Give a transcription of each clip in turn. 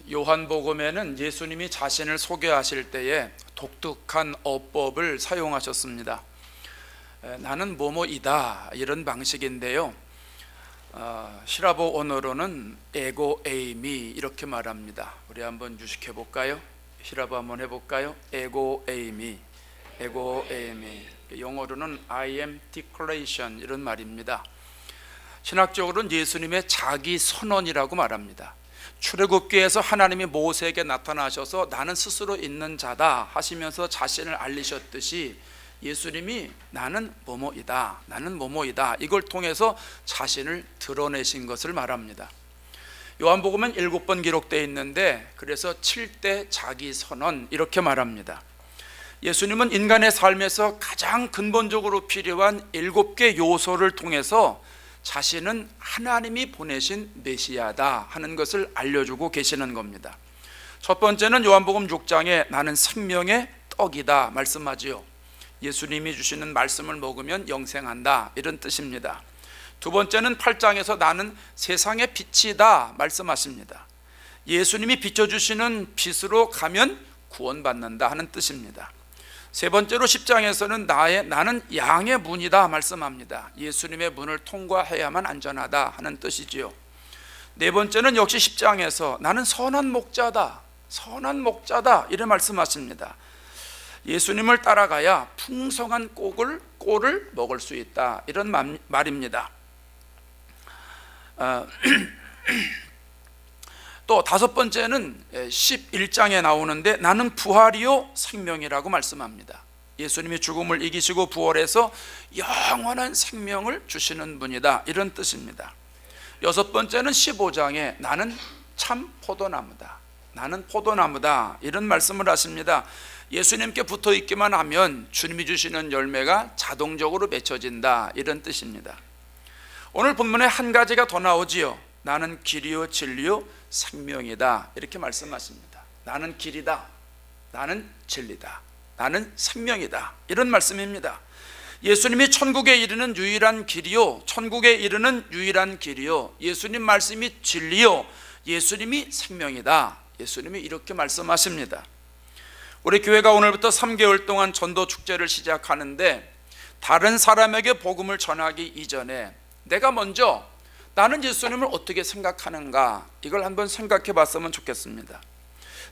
요한복음에는 예수님이 자신을 소개하실 때에 독특한 어법을 사용하셨습니다. 나는 뭐뭐이다 이런 방식인데요, 히라보 언어로는 에고 에이미 이렇게 말합니다. 우리 한번 유식해 볼까요? 히라보 한번 해볼까요? 에고 에이미, 에고 에이미. 영어로는 I am declaration 이런 말입니다. 신학적으로는 예수님의 자기 선언이라고 말합니다. 출애굽기에서 하나님이 모세에게 나타나셔서 나는 스스로 있는 자다 하시면서 자신을 알리셨듯이 예수님이 나는 뭐뭐이다, 나는 뭐뭐이다 이걸 통해서 자신을 드러내신 것을 말합니다. 요한복음은 7번 기록되어 있는데 그래서 7대 자기 선언 이렇게 말합니다. 예수님은 인간의 삶에서 가장 근본적으로 필요한 7개 요소를 통해서 자신은 하나님이 보내신 메시아다 하는 것을 알려주고 계시는 겁니다. 첫 번째는 요한복음 6장에 나는 생명의 떡이다 말씀하지요. 예수님이 주시는 말씀을 먹으면 영생한다 이런 뜻입니다. 두 번째는 8장에서 나는 세상의 빛이다 말씀하십니다. 예수님이 비춰주시는 빛으로 가면 구원받는다 하는 뜻입니다. 세 번째로 10장에서는 나는 양의 문이다 말씀합니다. 예수님의 문을 통과해야만 안전하다 하는 뜻이지요. 네 번째는 역시 10장에서 나는 선한 목자다, 선한 목자다 이래 말씀하십니다. 예수님을 따라가야 풍성한 꼴을 먹을 수 있다 이런 말입니다. 또 다섯 번째는 11장에 나오는데 나는 부활이요 생명이라고 말씀합니다. 예수님이 죽음을 이기시고 부활해서 영원한 생명을 주시는 분이다 이런 뜻입니다. 여섯 번째는 15장에 나는 참 포도나무다, 나는 포도나무다 이런 말씀을 하십니다. 예수님께 붙어 있기만 하면 주님이 주시는 열매가 자동적으로 맺혀진다 이런 뜻입니다. 오늘 본문에 한 가지가 더 나오지요. 나는 길이요 진리요 생명이다 이렇게 말씀하십니다. 나는 길이다, 나는 진리다, 나는 생명이다 이런 말씀입니다. 예수님이 천국에 이르는 유일한 길이요, 천국에 이르는 유일한 길이요, 예수님 말씀이 진리요, 예수님이 생명이다, 예수님이 이렇게 말씀하십니다. 우리 교회가 오늘부터 3개월 동안 전도 축제를 시작하는데 다른 사람에게 복음을 전하기 이전에 내가 먼저 나는 예수님을 어떻게 생각하는가 이걸 한번 생각해 봤으면 좋겠습니다.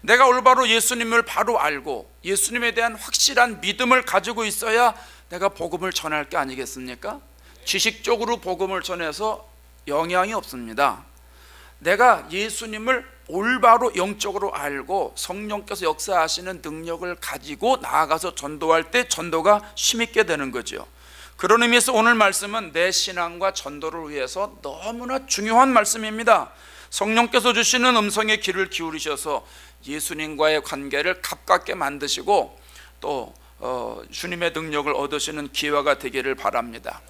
내가 올바로 예수님을 바로 알고 예수님에 대한 확실한 믿음을 가지고 있어야 내가 복음을 전할 게 아니겠습니까? 지식적으로 복음을 전해서 영향이 없습니다. 내가 예수님을 올바로 영적으로 알고 성령께서 역사하시는 능력을 가지고 나아가서 전도할 때 전도가 힘있게 되는 거죠. 그런 의미에서 오늘 말씀은 내 신앙과 전도를 위해서 너무나 중요한 말씀입니다. 성령께서 주시는 음성의 귀를 기울이셔서 예수님과의 관계를 가깝게 만드시고 또 주님의 능력을 얻으시는 기회가 되기를 바랍니다.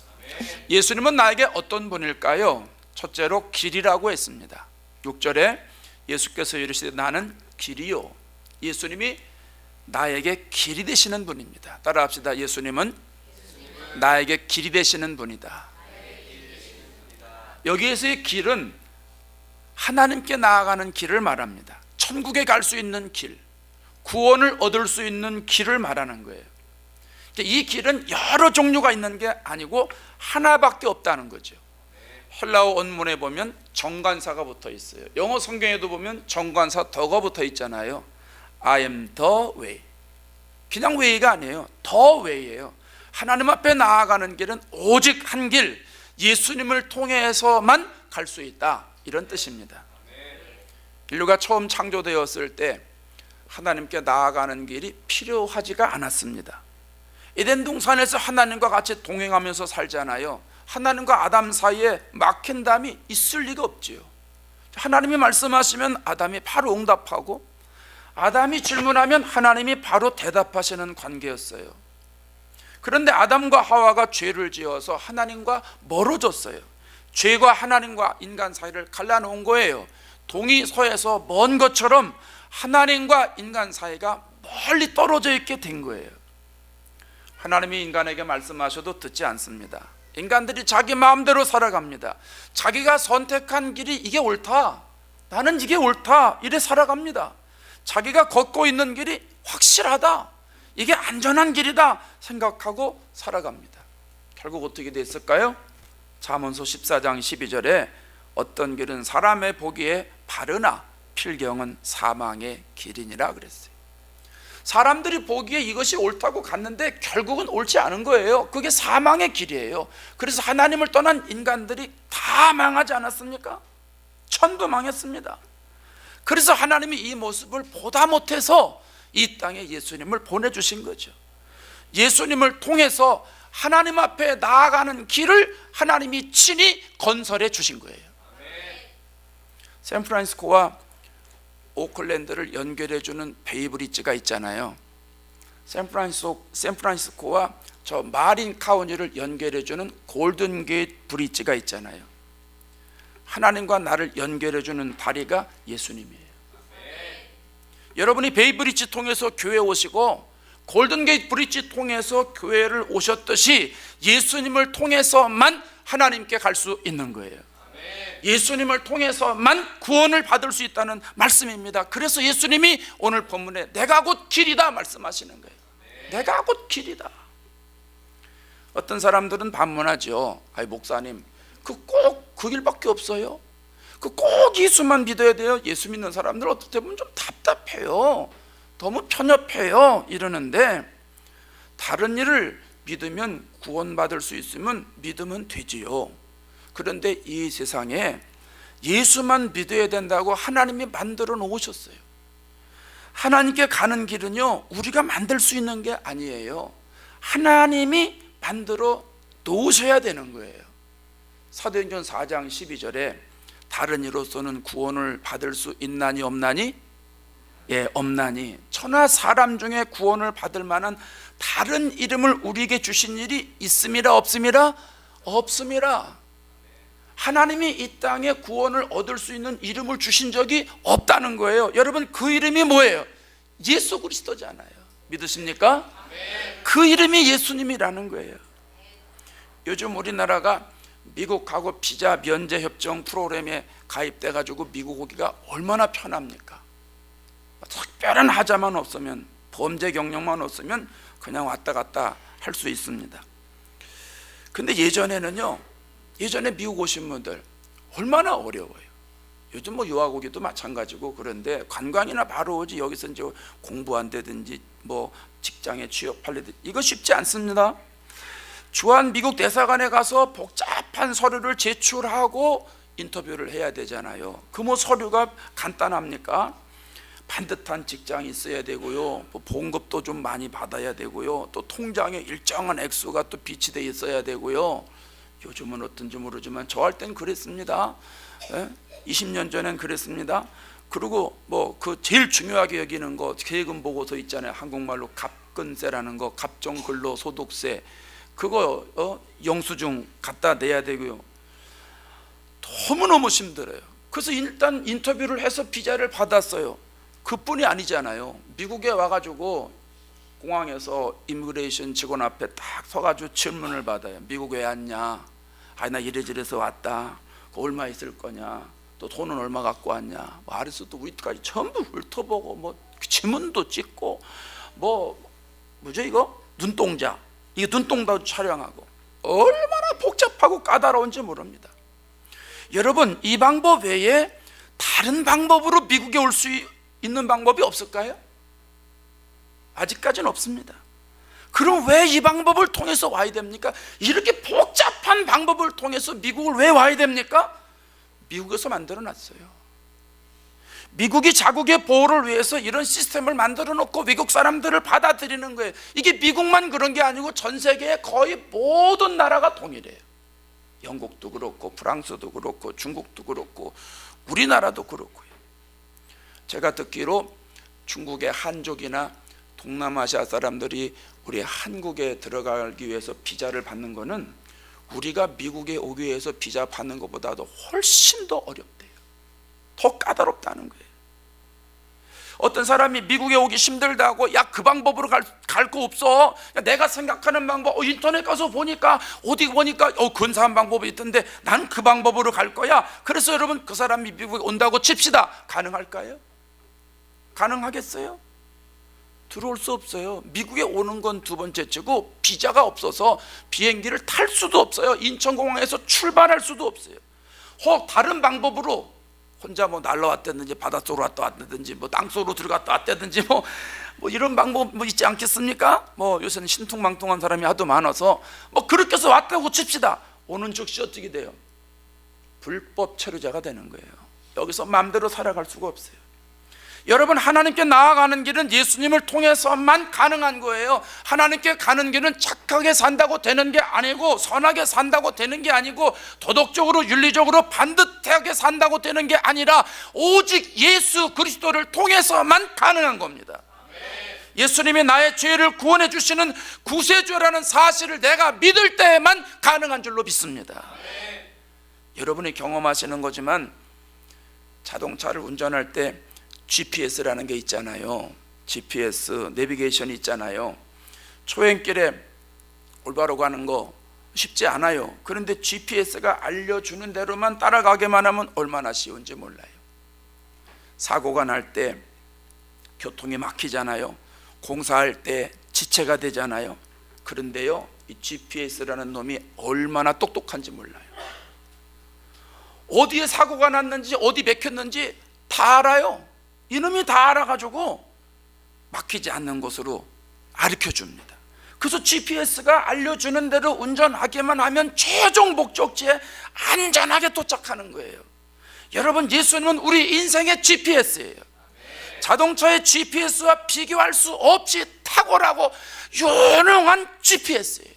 예수님은 나에게 어떤 분일까요? 첫째로 길이라고 했습니다. 6절에 예수께서 이르시되 나는 길이요, 예수님이 나에게 길이 되시는 분입니다. 따라합시다. 예수님은 나에게 길이 되시는 분이다. 여기에서의 길은 하나님께 나아가는 길을 말합니다. 천국에 갈 수 있는 길, 구원을 얻을 수 있는 길을 말하는 거예요. 이 길은 여러 종류가 있는 게 아니고 하나밖에 없다는 거죠. 헬라어 원문에 보면 정관사가 붙어 있어요. 영어 성경에도 보면 정관사 더가 붙어 있잖아요. I am the way. 그냥 way가 아니에요. the way예요. 하나님 앞에 나아가는 길은 오직 한 길, 예수님을 통해서만 갈 수 있다 이런 뜻입니다. 인류가 처음 창조되었을 때 하나님께 나아가는 길이 필요하지가 않았습니다. 에덴 동산에서 하나님과 같이 동행하면서 살잖아요. 하나님과 아담 사이에 막힌 담이 있을 리가 없지요. 하나님이 말씀하시면 아담이 바로 응답하고 아담이 질문하면 하나님이 바로 대답하시는 관계였어요. 그런데 아담과 하와가 죄를 지어서 하나님과 멀어졌어요. 죄가 하나님과 인간 사이를 갈라놓은 거예요. 동이 서에서 먼 것처럼 하나님과 인간 사이가 멀리 떨어져 있게 된 거예요. 하나님이 인간에게 말씀하셔도 듣지 않습니다. 인간들이 자기 마음대로 살아갑니다. 자기가 선택한 길이 이게 옳다, 나는 이게 옳다 이래 살아갑니다. 자기가 걷고 있는 길이 확실하다, 이게 안전한 길이다 생각하고 살아갑니다. 결국 어떻게 됐을까요? 잠언서 14장 12절에 어떤 길은 사람의 보기에 바르나 필경은 사망의 길이니라 그랬어요. 사람들이 보기에 이것이 옳다고 갔는데 결국은 옳지 않은 거예요. 그게 사망의 길이에요. 그래서 하나님을 떠난 인간들이 다 망하지 않았습니까? 천도 망했습니다. 그래서 하나님이 이 모습을 보다 못해서 이 땅에 예수님을 보내주신 거죠. 예수님을 통해서 하나님 앞에 나아가는 길을 하나님이 친히 건설해 주신 거예요. 샌프란시스코와 오클랜드를 연결해주는 베이브리지가 있잖아요. 샌프란시스코와 저 마린 카운티를 연결해주는 골든 게이트 브리지가 있잖아요. 하나님과 나를 연결해주는 다리가 예수님이에요. 여러분이 베이브리지 통해서 교회 오시고 골든 게이트 브리지 통해서 교회를 오셨듯이 예수님을 통해서만 하나님께 갈 수 있는 거예요. 예수님을 통해서만 구원을 받을 수 있다는 말씀입니다. 그래서 예수님이 오늘 본문에 내가 곧 길이다 말씀하시는 거예요. 내가 곧 길이다. 어떤 사람들은 반문하죠. 아이 목사님, 그 꼭 그 길밖에 없어요? 그 꼭 예수만 믿어야 돼요? 예수 믿는 사람들 어떻게 보면 좀 답답해요. 너무 편협해요 이러는데, 다른 일을 믿으면 구원받을 수 있으면 믿으면 되지요. 그런데 이 세상에 예수만 믿어야 된다고 하나님이 만들어 놓으셨어요. 하나님께 가는 길은요, 우리가 만들 수 있는 게 아니에요. 하나님이 만들어 놓으셔야 되는 거예요. 사도행전 4장 12절에 다른 이로서는 구원을 받을 수 있나니 없나니? 예, 없나니. 천하 사람 중에 구원을 받을 만한 다른 이름을 우리에게 주신 일이 있음이라 없음이라? 없음이라. 하나님이 이 땅에 구원을 얻을 수 있는 이름을 주신 적이 없다는 거예요. 여러분, 그 이름이 뭐예요? 예수 그리스도잖아요. 믿으십니까? 그 이름이 예수님이라는 거예요. 요즘 우리나라가 미국하고 비자 면제 협정 프로그램에 가입돼 가지고 미국 오기가 얼마나 편합니까? 특별한 하자만 없으면, 범죄 경력만 없으면 그냥 왔다 갔다 할 수 있습니다. 근데 예전에는요, 예전에 미국 오신 분들 얼마나 어려워요. 요즘 뭐 유학 오기도 마찬가지고. 그런데 관광이나 바로 오지, 여기서 이제 공부한다든지 뭐 직장에 취업하려든지 이거 쉽지 않습니다. 주한 미국 대사관에 가서 복잡한 서류를 제출하고 인터뷰를 해야 되잖아요. 그 뭐 서류가 간단합니까? 반듯한 직장이 있어야 되고요, 뭐 봉급도 좀 많이 받아야 되고요, 또 통장에 일정한 액수가 또 비치돼 있어야 되고요. 요즘은 어떤지 모르지만 저 할 땐 그랬습니다. 20년 전엔 그랬습니다. 그리고 뭐 그 제일 중요하게 여기는 거 세금 보고서 있잖아요. 한국말로 갑근세라는 거, 갑종근로소득세, 그거 영수증 갖다 내야 되고요. 너무너무 힘들어요. 그래서 일단 인터뷰를 해서 비자를 받았어요. 그뿐이 아니잖아요. 미국에 와가지고 공항에서 이미그레이션 직원 앞에 딱 서가지고 질문을 받아요. 미국 왜 왔냐? 아, 나 이래저래서 왔다. 얼마 있을 거냐? 또 돈은 얼마 갖고 왔냐? 뭐 아래서도 위까지 전부 훑어보고, 뭐 지문도 찍고, 뭐죠 이거? 눈동자, 이게 눈동자도 촬영하고, 얼마나 복잡하고 까다로운지 모릅니다. 여러분, 이 방법 외에 다른 방법으로 미국에 올 수 있는 방법이 없을까요? 아직까지는 없습니다. 그럼 왜 이 방법을 통해서 와야 됩니까? 이렇게 복잡한 방법을 통해서 미국을 왜 와야 됩니까? 미국에서 만들어 놨어요. 미국이 자국의 보호를 위해서 이런 시스템을 만들어 놓고 미국 사람들을 받아들이는 거예요. 이게 미국만 그런 게 아니고 전 세계의 거의 모든 나라가 동일해요. 영국도 그렇고 프랑스도 그렇고 중국도 그렇고 우리나라도 그렇고요. 제가 듣기로 중국의 한족이나 동남아시아 사람들이 우리 한국에 들어가기 위해서 비자를 받는 거는 우리가 미국에 오기 위해서 비자 받는 것보다도 훨씬 더 어렵대요. 더 까다롭다는 거예요. 어떤 사람이 미국에 오기 힘들다고, 야, 그 방법으로 갈 거 없어. 야, 내가 생각하는 방법, 인터넷 가서 보니까, 어디 보니까 근사한 방법이 있던데 나는 그 방법으로 갈 거야. 그래서 여러분, 그 사람이 미국에 온다고 칩시다. 가능할까요? 가능하겠어요? 들어올 수 없어요. 미국에 오는 건 두 번째치고 비자가 없어서 비행기를 탈 수도 없어요. 인천공항에서 출발할 수도 없어요. 혹 다른 방법으로 혼자 뭐 날라왔다든지 바닷속으로 왔다 왔다든지 뭐 땅속으로 들어갔다 왔다든지 뭐 이런 방법 뭐 있지 않겠습니까? 뭐 요새는 신통망통한 사람이 하도 많아서 뭐 그렇게 해서 왔다고 칩시다. 오는 즉시 어떻게 돼요? 불법 체류자가 되는 거예요. 여기서 마음대로 살아갈 수가 없어요. 여러분, 하나님께 나아가는 길은 예수님을 통해서만 가능한 거예요. 하나님께 가는 길은 착하게 산다고 되는 게 아니고, 선하게 산다고 되는 게 아니고, 도덕적으로 윤리적으로 반듯하게 산다고 되는 게 아니라 오직 예수 그리스도를 통해서만 가능한 겁니다. 예수님이 나의 죄를 구원해 주시는 구세주라는 사실을 내가 믿을 때에만 가능한 줄로 믿습니다. 여러분이 경험하시는 거지만 자동차를 운전할 때 GPS라는 게 있잖아요. GPS 내비게이션이 있잖아요. 초행길에 올바로 가는 거 쉽지 않아요. 그런데 GPS가 알려주는 대로만 따라가기만 하면 얼마나 쉬운지 몰라요. 사고가 날 때 교통이 막히잖아요. 공사할 때 지체가 되잖아요. 그런데요, 이 GPS라는 놈이 얼마나 똑똑한지 몰라요. 어디에 사고가 났는지 어디 막혔는지 다 알아요. 이놈이 다 알아가지고 막히지 않는 곳으로 가르쳐줍니다. 그래서 GPS가 알려주는 대로 운전하기만 하면 최종 목적지에 안전하게 도착하는 거예요. 여러분, 예수님은 우리 인생의 GPS예요. 자동차의 GPS와 비교할 수 없이 탁월하고 유능한 GPS예요.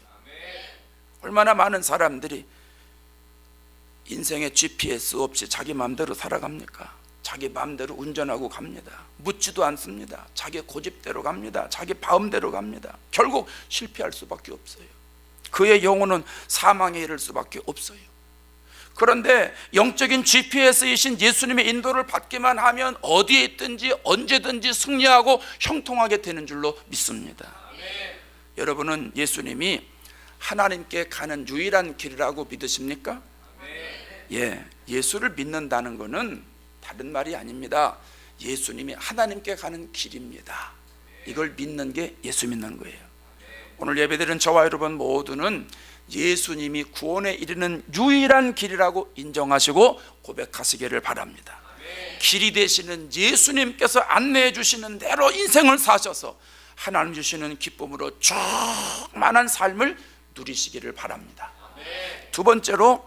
얼마나 많은 사람들이 인생의 GPS 없이 자기 마음대로 살아갑니까? 자기 마음대로 운전하고 갑니다. 묻지도 않습니다. 자기 고집대로 갑니다. 자기 마음대로 갑니다. 결국 실패할 수밖에 없어요. 그의 영혼은 사망에 이를 수밖에 없어요. 그런데 영적인 GPS이신 예수님의 인도를 받기만 하면 어디에 있든지 언제든지 승리하고 형통하게 되는 줄로 믿습니다. 여러분은 예수님이 하나님께 가는 유일한 길이라고 믿으십니까? 예, 예수를 믿는다는 것은 다른 말이 아닙니다. 예수님이 하나님께 가는 길입니다. 이걸 믿는 게 예수 믿는 거예요. 오늘 예배드린 저와 여러분 모두는 예수님이 구원에 이르는 유일한 길이라고 인정하시고 고백하시기를 바랍니다. 길이 되시는 예수님께서 안내해 주시는 대로 인생을 사셔서 하나님 주시는 기쁨으로 충만한 삶을 누리시기를 바랍니다. 두 번째로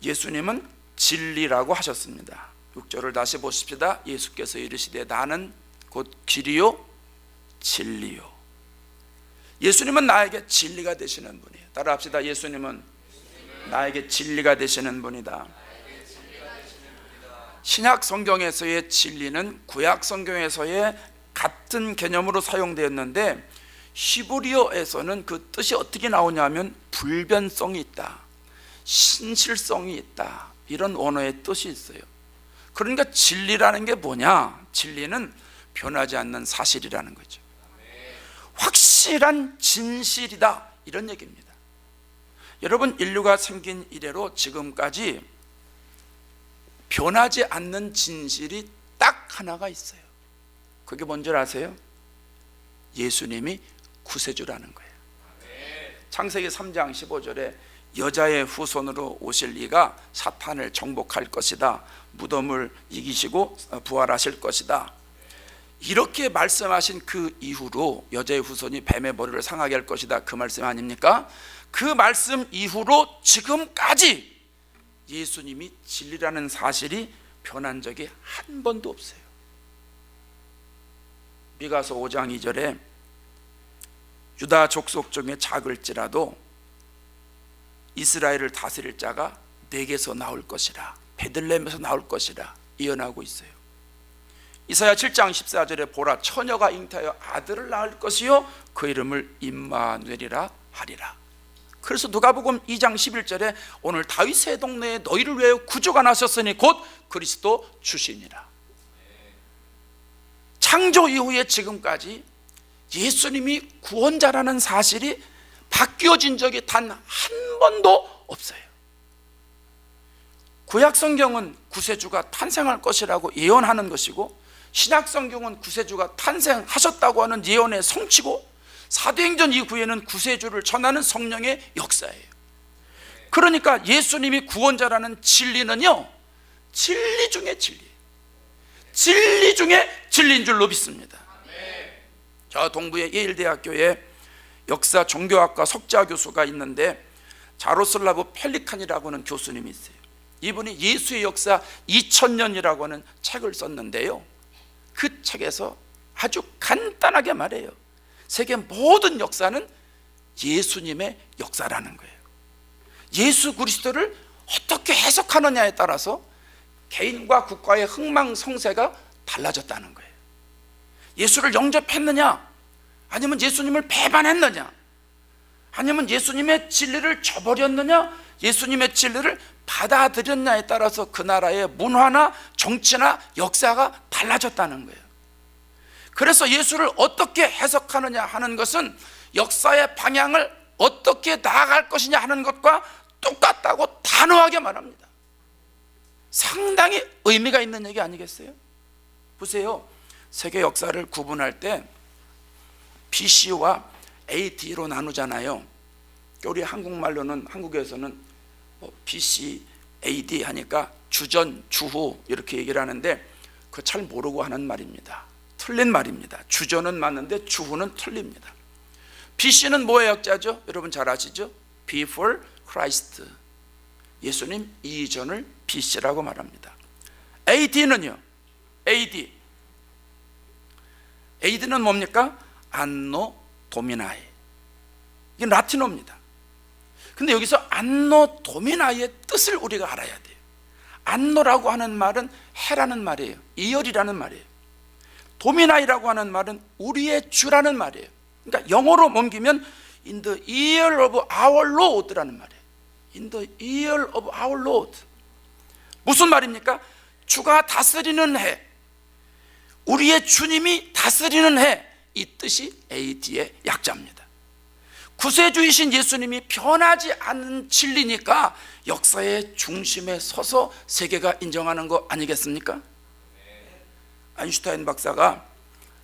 예수님은 진리라고 하셨습니다. 6절을 다시 보십시다. 예수께서 이르시되 나는 곧 길이요 진리요. 예수님은 나에게 진리가 되시는 분이에요. 따라합시다. 예수님은 나에게 진리가 되시는 분이다. 신약 성경에서의 진리는 구약 성경에서의 같은 개념으로 사용되었는데, 히브리어에서는 그 뜻이 어떻게 나오냐면 불변성이 있다, 신실성이 있다, 이런 원어의 뜻이 있어요. 그러니까 진리라는 게 뭐냐? 진리는 변하지 않는 사실이라는 거죠. 확실한 진실이다, 이런 얘기입니다. 여러분, 인류가 생긴 이래로 지금까지 변하지 않는 진실이 딱 하나가 있어요. 그게 뭔지 아세요? 예수님이 구세주라는 거예요. 창세기 3장 15절에 여자의 후손으로 오실 이가 사탄을 정복할 것이다, 무덤을 이기시고 부활하실 것이다, 이렇게 말씀하신 그 이후로 여자의 후손이 뱀의 머리를 상하게 할 것이다, 그 말씀 아닙니까? 그 말씀 이후로 지금까지 예수님이 진리라는 사실이 변한 적이 한 번도 없어요. 미가서 5장 2절에 유다 족속 중에 작을지라도 이스라엘을 다스릴 자가 내게서 나올 것이라, 베들레헴에서 나올 것이라 예언하고 있어요. 이사야 7장 14절에 보라, 처녀가 잉태하여 아들을 낳을 것이요 그 이름을 임마누엘이라 하리라. 그래서 누가복음 2장 11절에 오늘 다윗의 동네에 너희를 위하여 구주가 나셨으니 곧 그리스도 주시니라. 창조 이후에 지금까지 예수님이 구원자라는 사실이 바뀌어진 적이 단 한 번도 없어요. 구약 성경은 구세주가 탄생할 것이라고 예언하는 것이고, 신약 성경은 구세주가 탄생하셨다고 하는 예언의 성취고, 사도행전 이후에는 구세주를 전하는 성령의 역사예요. 그러니까 예수님이 구원자라는 진리는요, 진리 중에 진리, 진리 중에 진리인 줄로 믿습니다. 저 동부의 예일대학교에 역사 종교학과 석좌 교수가 있는데 자로슬라브 펠리칸이라고 하는 교수님이 있어요. 이분이 예수의 역사 2000년이라고 하는 책을 썼는데요, 그 책에서 아주 간단하게 말해요. 세계 모든 역사는 예수님의 역사라는 거예요. 예수 그리스도를 어떻게 해석하느냐에 따라서 개인과 국가의 흥망성쇠가 달라졌다는 거예요. 예수를 영접했느냐, 아니면 예수님을 배반했느냐, 아니면 예수님의 진리를 저버렸느냐, 예수님의 진리를 받아들였냐에 따라서 그 나라의 문화나 정치나 역사가 달라졌다는 거예요. 그래서 예수를 어떻게 해석하느냐 하는 것은 역사의 방향을 어떻게 나아갈 것이냐 하는 것과 똑같다고 단호하게 말합니다. 상당히 의미가 있는 얘기 아니겠어요? 보세요, 세계 역사를 구분할 때 BC와 AD로 나누잖아요. 우리 한국말로는, 한국에서는 BC, AD 하니까 주전, 주후 이렇게 얘기를 하는데 그거 잘 모르고 하는 말입니다. 틀린 말입니다. 주전은 맞는데 주후는 틀립니다. BC는 뭐의 약자죠? 여러분 잘 아시죠? Before Christ, 예수님 이전을 BC라고 말합니다. AD는요, AD는 뭡니까? 안노 도미나이, 이게 라틴어입니다. 근데 여기서 안노 도미나이의 뜻을 우리가 알아야 돼요. 안노라고 하는 말은 해라는 말이에요. 이열이라는 말이에요. 도미나이라고 하는 말은 우리의 주라는 말이에요. 그러니까 영어로 옮기면 In the year of our Lord라는 말이에요. In the year of our Lord. 무슨 말입니까? 주가 다스리는 해, 우리의 주님이 다스리는 해, 이 뜻이 AD의 약자입니다. 구세주이신 예수님이 변하지 않는 진리니까 역사의 중심에 서서 세계가 인정하는 거 아니겠습니까? 아인슈타인 박사가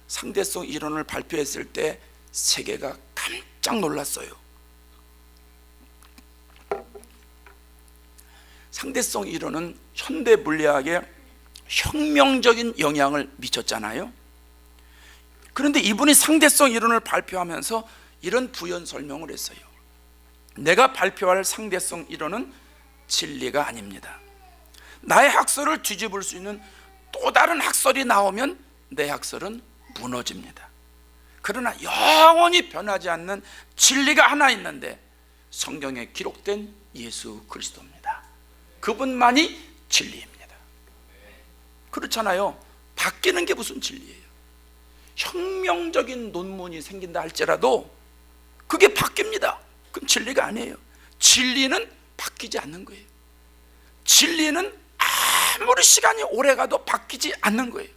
상대성 이론을 발표했을 때 세계가 깜짝 놀랐어요. 상대성 이론은 현대 물리학에 혁명적인 영향을 미쳤잖아요. 그런데 이분이 상대성 이론을 발표하면서 이런 부연 설명을 했어요. 내가 발표할 상대성 이론은 진리가 아닙니다. 나의 학설을 뒤집을 수 있는 또 다른 학설이 나오면 내 학설은 무너집니다. 그러나 영원히 변하지 않는 진리가 하나 있는데 성경에 기록된 예수 그리스도입니다. 그분만이 진리입니다. 그렇잖아요. 바뀌는 게 무슨 진리예요? 혁명적인 논문이 생긴다 할지라도 그게 바뀝니다. 그럼 진리가 아니에요. 진리는 바뀌지 않는 거예요. 진리는 아무리 시간이 오래가도 바뀌지 않는 거예요.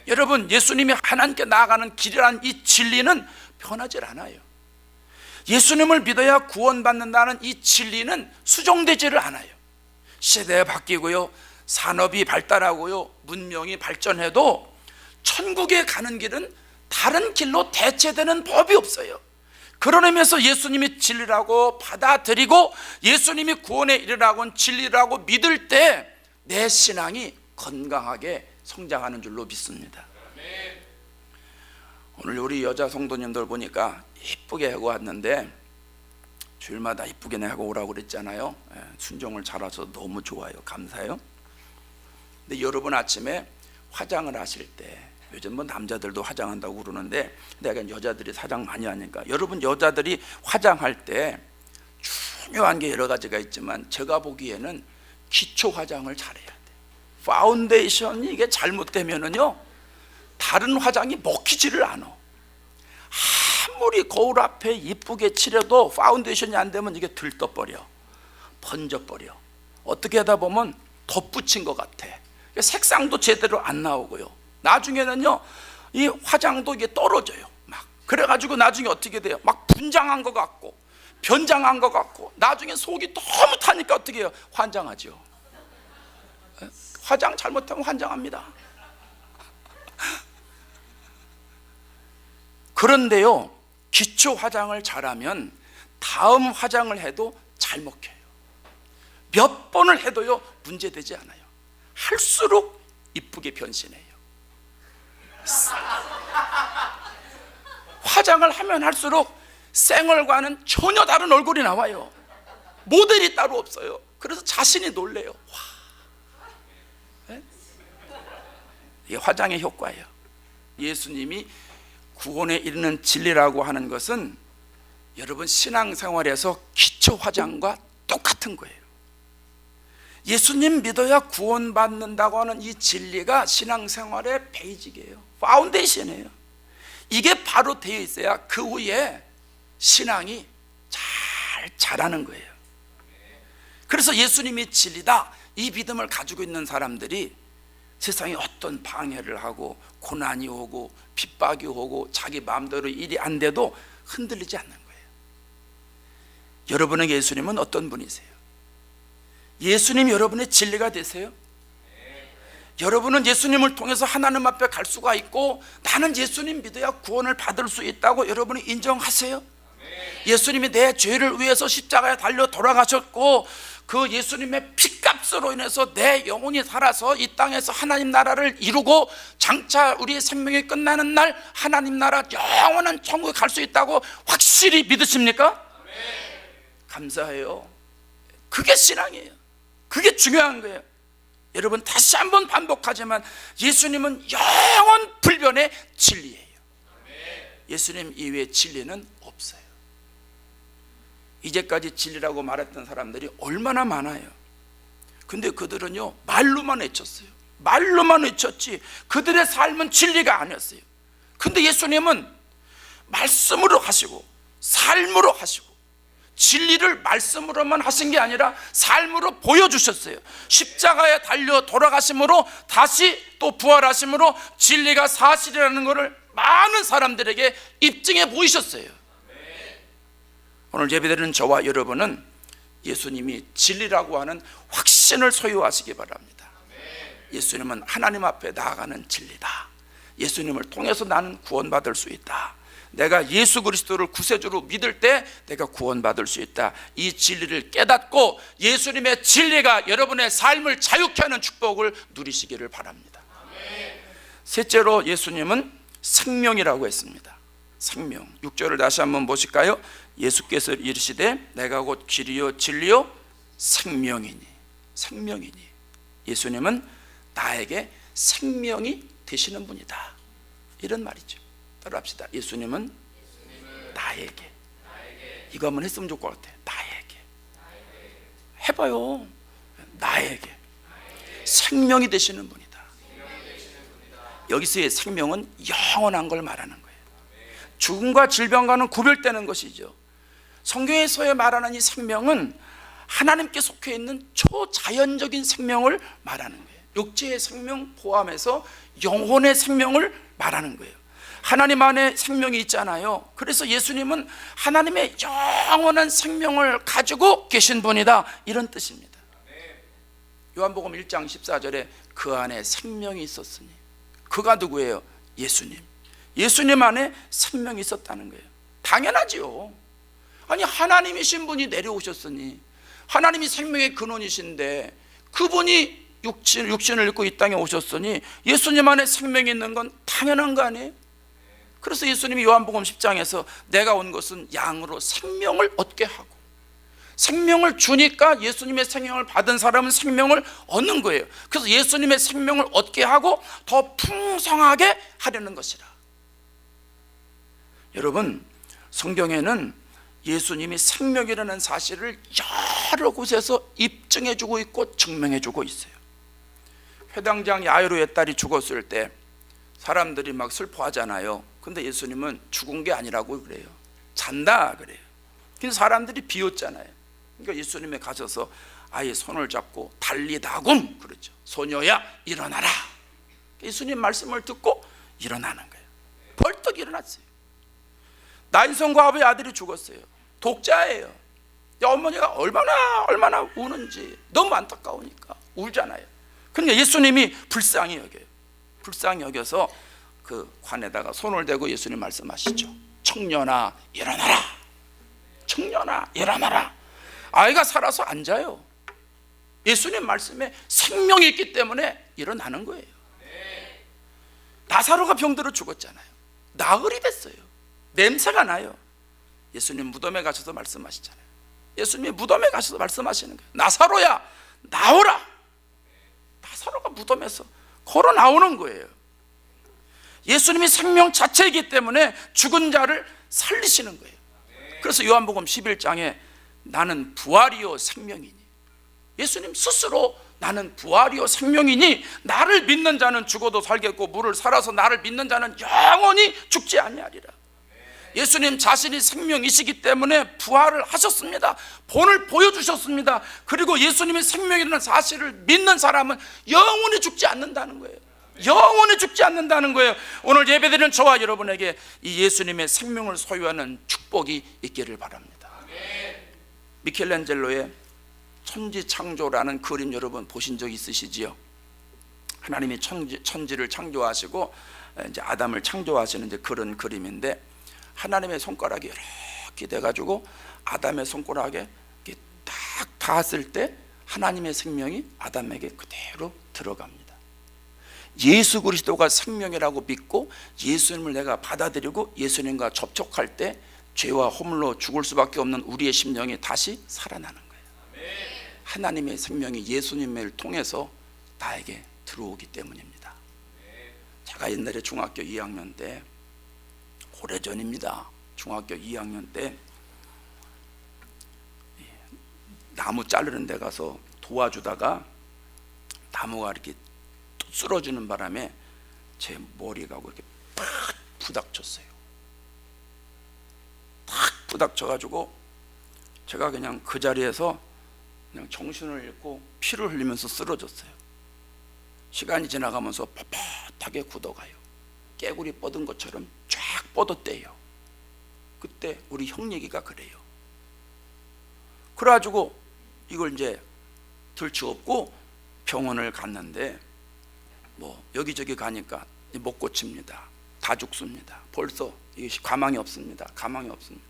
여러분, 예수님이 하나님께 나아가는 길이라는 이 진리는 변하지 않아요. 예수님을 믿어야 구원받는다는 이 진리는 수정되지를 않아요. 시대가 바뀌고요, 산업이 발달하고요, 문명이 발전해도 천국에 가는 길은 다른 길로 대체되는 법이 없어요. 그런 의미에서 예수님이 진리라고 받아들이고 예수님이 구원의 일이라고 진리라고 믿을 때 내 신앙이 건강하게 성장하는 줄로 믿습니다. 오늘 우리 여자 성도님들 보니까 이쁘게 하고 왔는데, 주일마다 이쁘게 하고 오라고 그랬잖아요. 순종을 잘해서 너무 좋아요. 감사해요. 근데 여러분 아침에 화장을 하실 때, 요즘 뭐 남자들도 화장한다고 그러는데 내가 여자들이 화장 많이 하니까, 여러분 여자들이 화장할 때 중요한 게 여러 가지가 있지만 제가 보기에는 기초 화장을 잘해야 돼. 파운데이션이 이게 잘못되면은요 다른 화장이 먹히지를 않아. 아무리 거울 앞에 이쁘게 칠해도 파운데이션이 안 되면 이게 들떠버려, 번져버려. 어떻게 하다 보면 덧붙인 것 같아. 색상도 제대로 안 나오고요. 나중에는요 이 화장도 이게 떨어져요. 막 그래가지고 나중에 어떻게 돼요? 막 분장한 것 같고 변장한 것 같고 나중에 속이 너무 타니까 어떻게 해요? 환장하죠. 화장 잘못하면 환장합니다. 그런데요, 기초 화장을 잘하면 다음 화장을 해도 잘 먹혀요. 몇 번을 해도요 문제되지 않아요. 할수록 이쁘게 변신해요. 화장을 하면 할수록 생얼과는 전혀 다른 얼굴이 나와요. 모델이 따로 없어요. 그래서 자신이 놀래요. 와, 네? 이게 화장의 효과예요. 예수님이 구원에 이르는 진리라고 하는 것은 여러분 신앙생활에서 기초 화장과 똑같은 거예요. 예수님 믿어야 구원받는다고 하는 이 진리가 신앙생활의 베이직이에요. 파운데이션이에요. 이게 바로 되어 있어야 그 후에 신앙이 잘 자라는 거예요. 그래서 예수님이 진리다, 이 믿음을 가지고 있는 사람들이 세상에 어떤 방해를 하고 고난이 오고 핍박이 오고 자기 마음대로 일이 안 돼도 흔들리지 않는 거예요. 여러분의 예수님은 어떤 분이세요? 예수님 여러분의 진리가 되세요? 여러분은 예수님을 통해서 하나님 앞에 갈 수가 있고 나는 예수님 믿어야 구원을 받을 수 있다고 여러분이 인정하세요? 예수님이 내 죄를 위해서 십자가에 달려 돌아가셨고 그 예수님의 피값으로 인해서 내 영혼이 살아서 이 땅에서 하나님 나라를 이루고 장차 우리의 생명이 끝나는 날 하나님 나라 영원한 천국에 갈 수 있다고 확실히 믿으십니까? 감사해요. 그게 신앙이에요. 그게 중요한 거예요. 여러분 다시 한번 반복하지만 예수님은 영원 불변의 진리예요. 예수님 이외의 진리는 없어요. 이제까지 진리라고 말했던 사람들이 얼마나 많아요. 근데 그들은요 말로만 외쳤어요. 말로만 외쳤지 그들의 삶은 진리가 아니었어요. 근데 예수님은 말씀으로 하시고 삶으로 하시고 진리를 말씀으로만 하신 게 아니라 삶으로 보여주셨어요. 십자가에 달려 돌아가심으로 다시 또 부활하심으로 진리가 사실이라는 것을 많은 사람들에게 입증해 보이셨어요. 오늘 예배드리는 저와 여러분은 예수님이 진리라고 하는 확신을 소유하시기 바랍니다. 예수님은 하나님 앞에 나아가는 진리다. 예수님을 통해서 나는 구원받을 수 있다. 내가 예수 그리스도를 구세주로 믿을 때 내가 구원받을 수 있다. 이 진리를 깨닫고 예수님의 진리가 여러분의 삶을 자유케 하는 축복을 누리시기를 바랍니다. 셋째로 예수님은 생명이라고 했습니다. 생명. 6절을 다시 한번 보실까요? 예수께서 이르시되 내가 곧 길이요 진리요 생명이니. 생명이니. 예수님은 나에게 생명이 되시는 분이다. 이런 말이죠. 따라합시다. 예수님은 나에게. 이거 한번 했으면 좋을 것 같아요. 나에게. 해봐요. 나에게 생명이 되시는 분이다. 여기서의 생명은 영원한 걸 말하는 거예요. 죽음과 질병과는 구별되는 것이죠. 성경에서 말하는 이 생명은 하나님께 속해 있는 초자연적인 생명을 말하는 거예요. 육체의 생명 포함해서 영혼의 생명을 말하는 거예요. 하나님 안에 생명이 있잖아요. 그래서 예수님은 하나님의 영원한 생명을 가지고 계신 분이다, 이런 뜻입니다. 요한복음 1장 14절에 그 안에 생명이 있었으니. 그가 누구예요? 예수님. 예수님 안에 생명이 있었다는 거예요. 당연하지요. 아니 하나님이신 분이 내려오셨으니, 하나님이 생명의 근원이신데 그분이 육신을 입고 이 땅에 오셨으니 예수님 안에 생명이 있는 건 당연한 거 아니에요? 그래서 예수님이 요한복음 10장에서 내가 온 것은 양으로 생명을 얻게 하고, 생명을 주니까 예수님의 생명을 받은 사람은 생명을 얻는 거예요. 그래서 예수님의 생명을 얻게 하고 더 풍성하게 하려는 것이라. 여러분, 성경에는 예수님이 생명이라는 사실을 여러 곳에서 입증해주고 있고 증명해주고 있어요. 회당장 야이로의 딸이 죽었을 때 사람들이 막 슬퍼하잖아요. 근데 예수님은 죽은 게 아니라고 그래요. 잔다 그래요. 근데 사람들이 비웃잖아요. 그러니까 예수님이 가셔서 아이의 손을 잡고 달리다굼 그러죠. 소녀야 일어나라. 예수님 말씀을 듣고 일어나는 거예요. 벌떡 일어났어요. 나인성 과부의 아들이 죽었어요. 독자예요. 어머니가 얼마나 우는지 너무 안타까우니까 울잖아요. 그러니까 예수님이 불쌍히 여겨요. 불쌍히 여겨서 그 관에다가 손을 대고 예수님 말씀하시죠. 청년아 일어나라. 청년아 일어나라. 아이가 살아서 앉아요. 예수님 말씀에 생명이 있기 때문에 일어나는 거예요. 나사로가 병들어 죽었잖아요. 나흘이 됐어요. 냄새가 나요. 예수님 무덤에 가셔서 말씀하시잖아요. 예수님이 무덤에 가셔서 말씀하시는 거예요. 나사로야 나오라. 나사로가 무덤에서 걸어 나오는 거예요. 예수님이 생명 자체이기 때문에 죽은 자를 살리시는 거예요. 그래서 요한복음 11장에 나는 부활이요 생명이니, 예수님 스스로 나는 부활이요 생명이니 나를 믿는 자는 죽어도 살겠고 물을 살아서 나를 믿는 자는 영원히 죽지 아니하리라. 예수님 자신이 생명이시기 때문에 부활을 하셨습니다. 본을 보여주셨습니다. 그리고 예수님의 생명이라는 사실을 믿는 사람은 영원히 죽지 않는다는 거예요. 영원히 죽지 않는다는 거예요. 오늘 예배드리는 저와 여러분에게 이 예수님의 생명을 소유하는 축복이 있기를 바랍니다. 미켈란젤로의 천지창조라는 그림 여러분 보신 적 있으시지요? 하나님이 천지를 창조하시고 이제 아담을 창조하시는 이제 그런 그림인데, 하나님의 손가락이 이렇게 돼가지고 아담의 손가락에 이렇게 딱 닿았을 때 하나님의 생명이 아담에게 그대로 들어갑니다. 예수 그리스도가 생명이라고 믿고 예수님을 내가 받아들이고 예수님과 접촉할 때 죄와 허물로 죽을 수밖에 없는 우리의 심령이 다시 살아나는 거예요. 하나님의 생명이 예수님을 통해서 나에게 들어오기 때문입니다. 제가 옛날에 중학교 2학년 때, 오래전입니다. 중학교 2학년 때 나무 자르는 데 가서 도와주다가 나무가 이렇게 쓰러지는 바람에 제 머리가 이렇게 팍 부닥쳤어요. 탁 부닥쳐가지고 제가 그냥 그 자리에서 그냥 정신을 잃고 피를 흘리면서 쓰러졌어요. 시간이 지나가면서 뻣뻣하게 굳어가요. 깨구리 뻗은 것처럼 쫙 뻗었대요. 그때 우리 형 얘기가 그래요. 그래가지고 이걸 이제 들치없고 병원을 갔는데 뭐 여기저기 가니까 못 고칩니다. 다 죽습니다. 벌써 이것이 가망이 없습니다. 가망이 없습니다.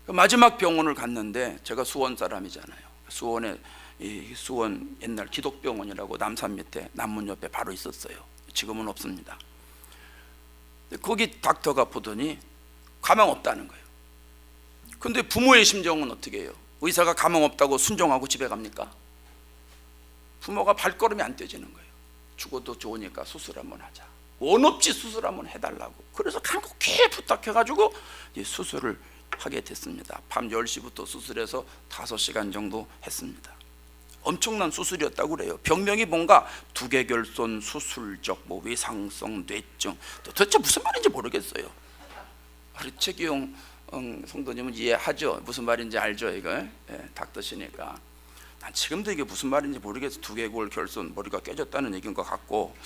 마지막 병원을 갔는데, 제가 수원 사람이잖아요. 수원에 수원 옛날 기독병원이라고 남산 밑에 남문 옆에 바로 있었어요. 지금은 없습니다. 거기 닥터가 보더니 가망 없다는 거예요. 근데 부모의 심정은 어떻게 해요? 의사가 가망 없다고 순종하고 집에 갑니까? 부모가 발걸음이 안 떼지는 거예요. 죽어도 좋으니까 수술 한번 하자. 원 없이 수술 한번 해달라고. 그래서 간곡히 부탁해가지고 수술을 하게 됐습니다. 밤 10시부터 수술해서 5시간 정도 했습니다. 엄청난 수술이었다고 그래요. 병명이 뭔가 두개결손, 수술적, 외상성 뇌증, 도대체 무슨 말인지 모르겠어요. 최기용 성도님은 이해하죠? 무슨 말인지 알죠? 이거 닥터시니까. 난 지금도 이게 무슨 말인지 모르겠어. 두개골 결손, 머리가 깨졌다는 얘기인 것 같고,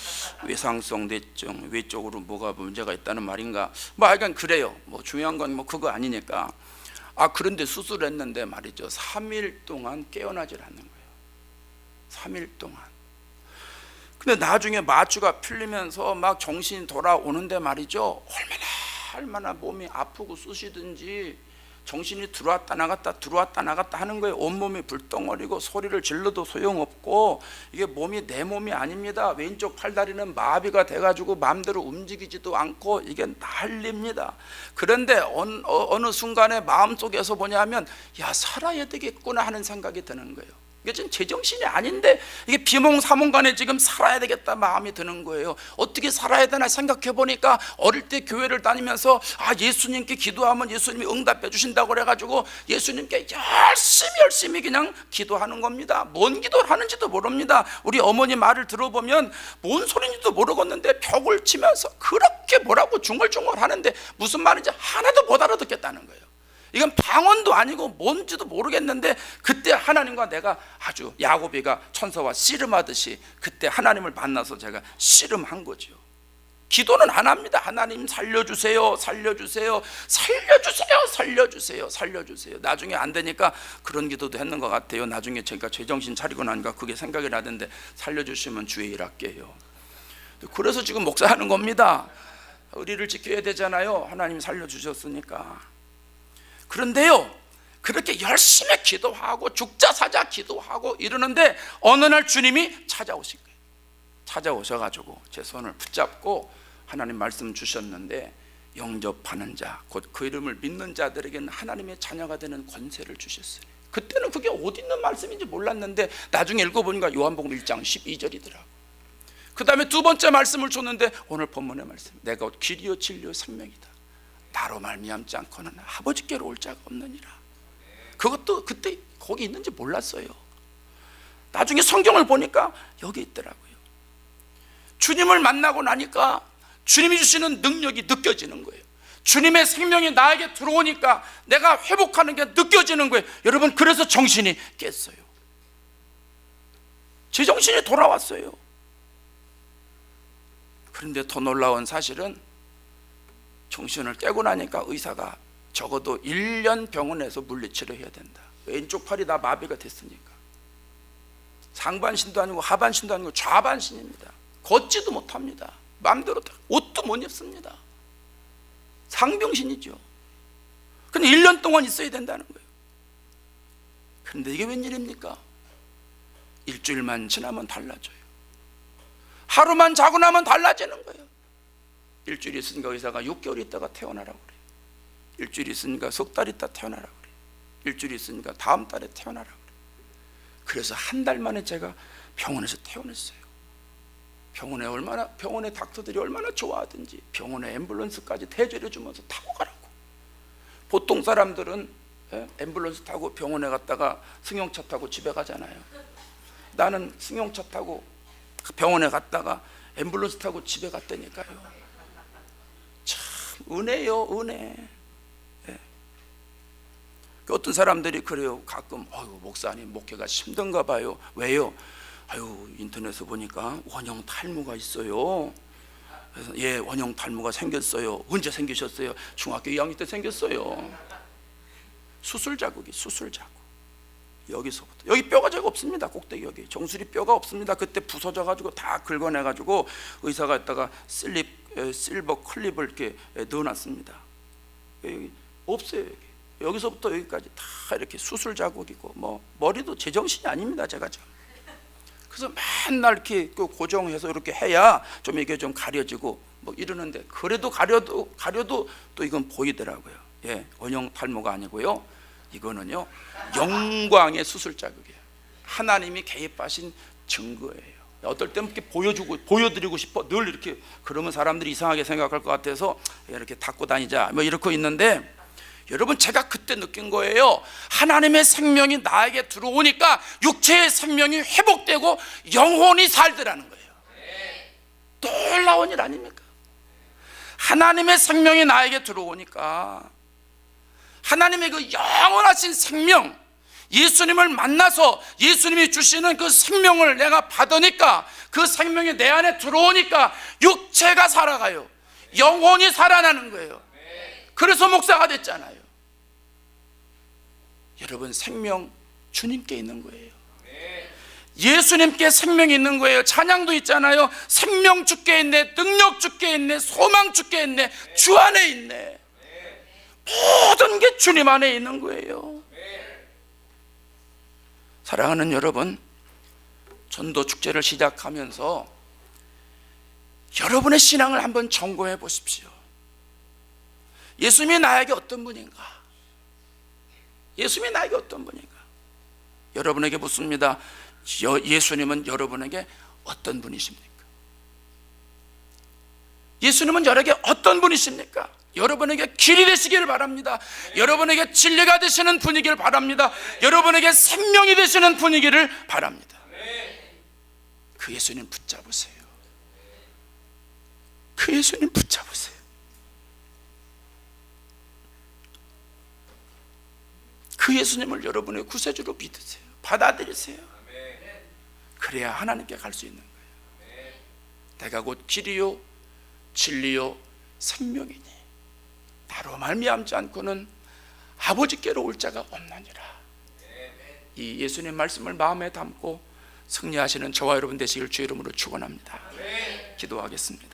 외상성 뇌증, 외적으로 뭐가 문제가 있다는 말인가, 뭐 하여간 그래요. 뭐 중요한 건 뭐 그거 아니니까. 그런데 수술했는데 말이죠, 3일 동안 깨어나질 않는 거예요. 3일 동안. 근데 나중에 마취가 풀리면서 막 정신이 돌아오는데 말이죠, 얼마나 몸이 아프고 쑤시든지 정신이 들어왔다 나갔다 하는 거예요. 온몸이 불덩어리고 소리를 질러도 소용없고, 이게 몸이 내 몸이 아닙니다. 왼쪽 팔다리는 마비가 돼가지고 마음대로 움직이지도 않고 이게 난립니다. 그런데 어느 순간에 마음속에서 뭐냐면, 야, 살아야 되겠구나 하는 생각이 드는 거예요. 이게 지금 제정신이 아닌데 이게 비몽사몽간에 지금 살아야 되겠다 마음이 드는 거예요. 어떻게 살아야 되나 생각해 보니까, 어릴 때 교회를 다니면서 예수님께 기도하면 예수님이 응답해 주신다고 그래가지고 예수님께 열심히 그냥 기도하는 겁니다. 뭔 기도를 하는지도 모릅니다. 우리 어머니 말을 들어보면 뭔 소리인지도 모르겠는데 벽을 치면서 그렇게 뭐라고 중얼중얼 하는데 무슨 말인지 하나도 못 알아듣겠다는 거예요. 이건 방언도 아니고 뭔지도 모르겠는데, 그때 하나님과 내가 아주 야고비가 천사와 씨름하듯이 그때 하나님을 만나서 제가 씨름한 거죠. 기도는 안 합니다. 하나님 살려주세요, 살려주세요, 살려주세요, 살려주세요, 살려주세요. 나중에 안 되니까 그런 기도도 했는 것 같아요. 나중에 제가 제정신 차리고 나니까 그게 생각이 나던데, 살려주시면 주의 일 할게요. 그래서 지금 목사하는 겁니다. 의리를 지켜야 되잖아요. 하나님 살려주셨으니까. 그런데요, 그렇게 열심히 기도하고 죽자 사자 기도하고 이러는데 어느 날 주님이 찾아오신 거예요. 찾아오셔가지고 제 손을 붙잡고 하나님 말씀 주셨는데, 영접하는 자, 곧 그 이름을 믿는 자들에게는 하나님의 자녀가 되는 권세를 주셨으니. 그때는 그게 어디 있는 말씀인지 몰랐는데 나중에 읽어보니까 요한복음 1장 12절이더라고. 그 다음에 두 번째 말씀을 줬는데 오늘 본문의 말씀, 내가 곧 길이요 진리요 생명이다. 나로 말미암지 않고는 아버지께로 올 자가 없느니라. 그것도 그때 거기 있는지 몰랐어요. 나중에 성경을 보니까 여기 있더라고요. 주님을 만나고 나니까 주님이 주시는 능력이 느껴지는 거예요. 주님의 생명이 나에게 들어오니까 내가 회복하는 게 느껴지는 거예요. 여러분, 그래서 정신이 깼어요. 제 정신이 돌아왔어요. 그런데 더 놀라운 사실은 정신을 깨고 나니까 의사가 적어도 1년 병원에서 물리치료해야 된다. 왼쪽 팔이 다 마비가 됐으니까. 상반신도 아니고 하반신도 아니고 좌반신입니다. 걷지도 못합니다. 마음대로 옷도 못 입습니다. 상병신이죠. 근데 1년 동안 있어야 된다는 거예요. 그런데 이게 웬일입니까? 일주일만 지나면 달라져요. 하루만 자고 나면 달라지는 거예요. 일주일 있으니까 의사가 6개월 있다가 태어나라고 그래요. 일주일 있으니까 석 달 있다 태어나라고 그래요. 일주일 있으니까 다음 달에 태어나라고 그래요. 그래서 한 달 만에 제가 병원에서 태어났어요. 병원의 닥터들이 얼마나 좋아하든지 병원에 앰뷸런스까지 대절해 주면서 타고 가라고. 보통 사람들은 앰뷸런스 타고 병원에 갔다가 승용차 타고 집에 가잖아요. 나는 승용차 타고 병원에 갔다가 앰뷸런스 타고 집에 갔다니까요. 참 은혜요, 은혜. 어떤 사람들이 그래요. 가끔 목사님 목회가 힘든가 봐요. 왜요? 인터넷에 보니까 원형 탈모가 있어요. 그래서 예, 원형 탈모가 생겼어요. 언제 생기셨어요? 중학교 2학년 때 생겼어요. 수술 자국이 수술 자국. 여기서부터 여기 뼈가 제가 없습니다. 꼭대기 여기 정수리 뼈가 없습니다. 그때 부서져 가지고 다 긁어내 가지고 의사가 있다가 실버 클립을 이렇게 넣어놨습니다. 여기 없어요. 여기서부터 여기까지 다 이렇게 수술 자국이고, 뭐 머리도 제정신이 아닙니다. 제가 좀. 그래서 맨날 이렇게 고정해서 이렇게 해야 좀 이게 좀 가려지고 뭐 이러는데, 그래도 가려도 또 이건 보이더라고요. 예, 원형 탈모가 아니고요. 이거는요, 영광의 수술 자국이에요. 하나님이 개입하신 증거예요. 어떨 때는 이렇게 보여드리고 싶어. 늘 이렇게 그러면 사람들이 이상하게 생각할 것 같아서 이렇게 닦고 다니자 뭐 이렇게 있는데, 여러분, 제가 그때 느낀 거예요. 하나님의 생명이 나에게 들어오니까 육체의 생명이 회복되고 영혼이 살더라는 거예요. 놀라운 일 아닙니까? 하나님의 생명이 나에게 들어오니까 하나님의 그 영원하신 생명, 예수님을 만나서 예수님이 주시는 그 생명을 내가 받으니까, 그 생명이 내 안에 들어오니까 육체가 살아가요. 영혼이 살아나는 거예요. 그래서 목사가 됐잖아요. 여러분, 생명 주님께 있는 거예요. 예수님께 생명이 있는 거예요. 찬양도 있잖아요. 생명 주께 있네, 능력 주께 있네, 소망 주께 있네, 주 안에 있네. 모든 게 주님 안에 있는 거예요. 사랑하는 여러분, 전도 축제를 시작하면서 여러분의 신앙을 한번 점검해 보십시오. 예수님이 나에게 어떤 분인가? 예수님이 나에게 어떤 분인가? 여러분에게 묻습니다. 예수님은 여러분에게 어떤 분이십니까? 예수님은 여러분에게 어떤 분이십니까? 여러분에게 길이 되시기를 바랍니다. 여러분에게 진리가 되시는 분이기를 바랍니다. 여러분에게 생명이 되시는 분이기를 바랍니다. 그 예수님 붙잡으세요. 그 예수님 붙잡으세요. 그 예수님을 여러분의 구세주로 믿으세요. 받아들이세요. 그래야 하나님께 갈 수 있는 거예요. 내가 곧 길이요 진리요 생명이니 나로 말미암지 않고는 아버지께로 올 자가 없느니라. 이 예수님 말씀을 마음에 담고 승리하시는 저와 여러분 되시길 주의 이름으로 축원합니다. 기도하겠습니다.